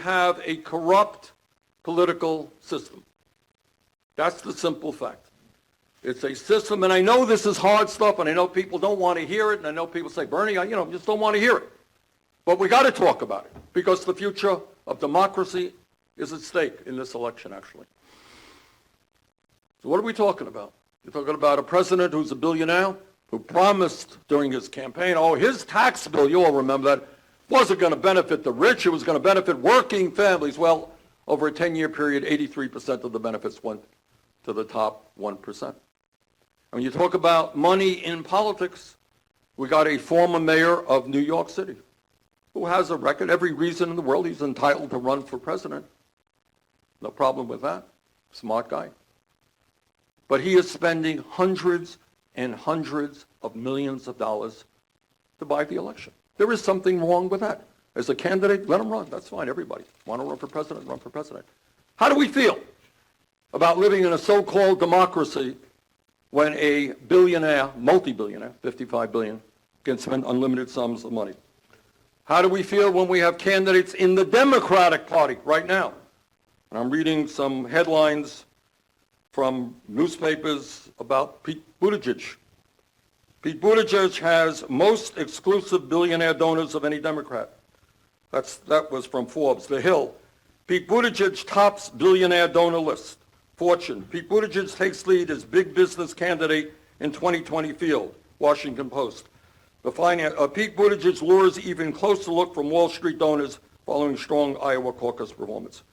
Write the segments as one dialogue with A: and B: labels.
A: have a corrupt political system. That's the simple fact. It's a system, and I know this is hard stuff, and I know people don't want to hear it, and I know people say, Bernie, just don't want to hear it. But we got to talk about it, because the future of democracy is at stake in this election, actually. So what are we talking about? You're talking about a president who's a billionaire, who promised during his campaign, his tax bill, you all remember that, wasn't going to benefit the rich, it was going to benefit working families. Well, over a 10-year period, 83% of the benefits went to the top 1%. And when you talk about money in politics, we got a former mayor of New York City who has a record, every reason in the world he's entitled to run for president. No problem with that. Smart guy. But he is spending hundreds and hundreds of millions of dollars to buy the election. There is something wrong with that. As a candidate, let him run. That's fine, everybody. Want to run for president, run for president. How do we feel about living in a so-called democracy when a billionaire, multi-billionaire, 55 billion, can spend unlimited sums of money? How do we feel when we have candidates in the Democratic Party right now? And I'm reading some headlines from newspapers about Pete Buttigieg. Pete Buttigieg has most exclusive billionaire donors of any Democrat. That was from Forbes, The Hill. Pete Buttigieg tops billionaire donor list. Fortune. Pete Buttigieg takes lead as big business candidate in 2020 field. Washington Post. Pete Buttigieg lures even closer look from Wall Street donors following strong Iowa caucus performance.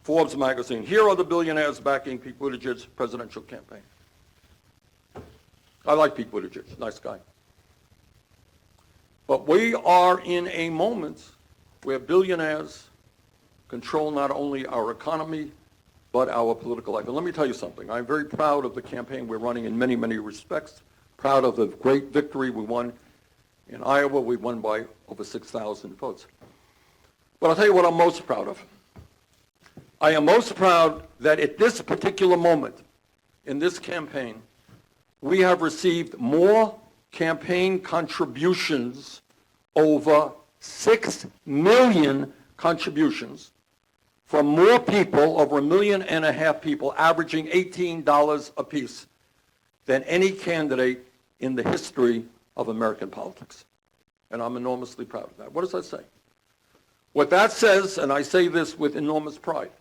A: Forbes magazine. Here are the billionaires backing Pete Buttigieg's presidential campaign. I like Pete Buttigieg, nice guy. But we are in a moment where billionaires control not only our economy, but our political life. And let me tell you something. I'm very proud of the campaign we're running in many, many respects. Proud of the great victory we won in Iowa. We won by over 6,000 votes. But I'll tell you what I'm most proud of. I am most proud that at this particular moment in this campaign, we have received more campaign contributions, over 6 million contributions, from more people, over 1.5 million people, averaging $18 apiece, than any candidate in the history of American politics. And I'm enormously proud of that. What does that say? What that says, and I say this with enormous pride,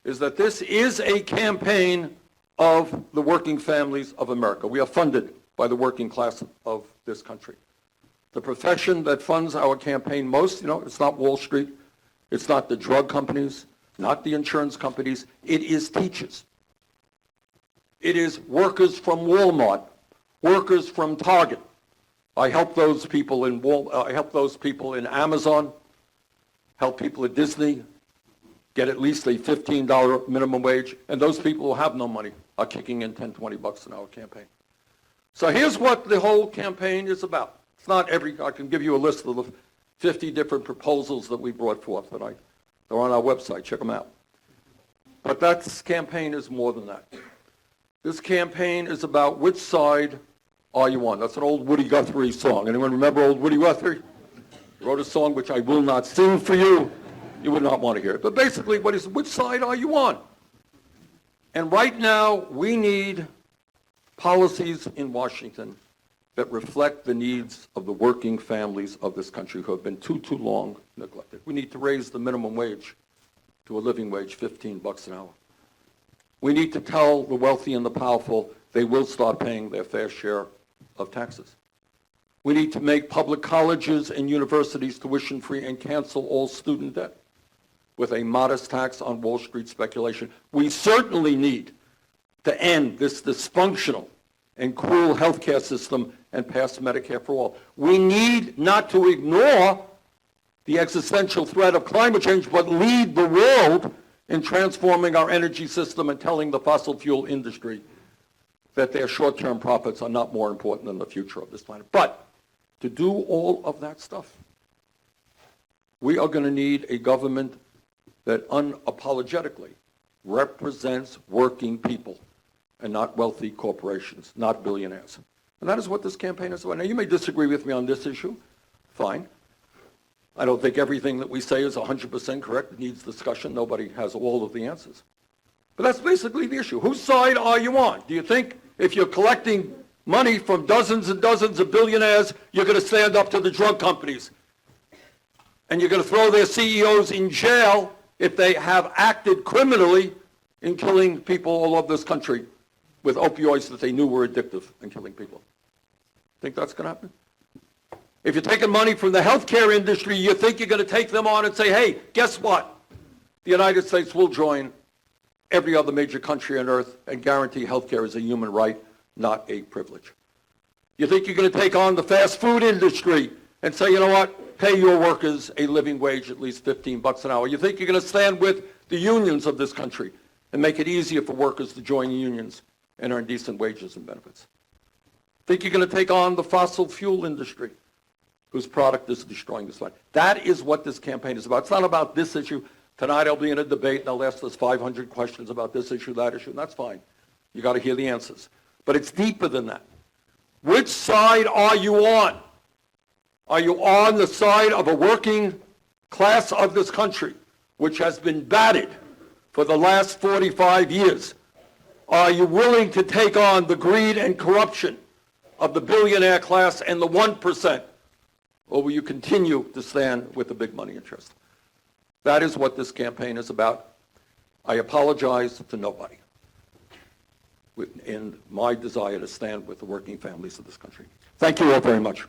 A: is that this is a campaign of the working families of America. We are funded by the working class of this country. The profession that funds our campaign most, it's not Wall Street, it's not the drug companies, not the insurance companies, it is teachers. It is workers from Walmart, workers from Target. I help those people in Amazon, help people at Disney get at least a $15 minimum wage, and those people who have no money are kicking in 10, 20 bucks an hour campaign. So here's what the whole campaign is about. It's not I can give you a list of the 50 different proposals that we brought forth, they're on our website, check them out. But that campaign is more than that. This campaign is about which side are you on. That's an old Woody Guthrie song. Anyone remember old Woody Guthrie? He wrote a song which I will not sing for you. You would not want to hear it. But basically, which side are you on? And right now, we need policies in Washington that reflect the needs of the working families of this country who have been too long neglected. We need to raise the minimum wage to a living wage, 15 bucks an hour. We need to tell the wealthy and the powerful they will start paying their fair share of taxes. We need to make public colleges and universities tuition-free and cancel all student debt with a modest tax on Wall Street speculation. We certainly need to end this dysfunctional and cruel healthcare system and pass Medicare for all. We need not to ignore the existential threat of climate change, but lead the world in transforming our energy system and telling the fossil fuel industry that their short-term profits are not more important than the future of this planet. But to do all of that stuff, we are going to need a government that unapologetically represents working people and not wealthy corporations, not billionaires. And that is what this campaign is about. Now, you may disagree with me on this issue. Fine. I don't think everything that we say is 100% correct. It needs discussion. Nobody has all of the answers. But that's basically the issue. Whose side are you on? Do you think if you're collecting money from dozens and dozens of billionaires, you're going to stand up to the drug companies? And you're going to throw their CEOs in jail if they have acted criminally in killing people all over this country with opioids that they knew were addictive and killing people? Think that's going to happen? If you're taking money from the healthcare industry, you think you're going to take them on and say, hey, guess what? The United States will join every other major country on earth and guarantee healthcare is a human right, not a privilege. You think you're going to take on the fast food industry and say, you know what, pay your workers a living wage, at least $15 an hour. You think you're going to stand with the unions of this country and make it easier for workers to join unions and earn decent wages and benefits? Think you're going to take on the fossil fuel industry, whose product is destroying this land? That is what this campaign is about. It's not about this issue. Tonight I'll be in a debate and they'll ask us 500 questions about this issue, that issue, and that's fine. You got to hear the answers. But it's deeper than that. Which side are you on? Are you on the side of a working class of this country, which has been battered for the last 45 years? Are you willing to take on the greed and corruption of the billionaire class and the 1%? Or will you continue to stand with the big money interest? That is what this campaign is about. I apologize to nobody in my desire to stand with the working families of this country. Thank you all very much.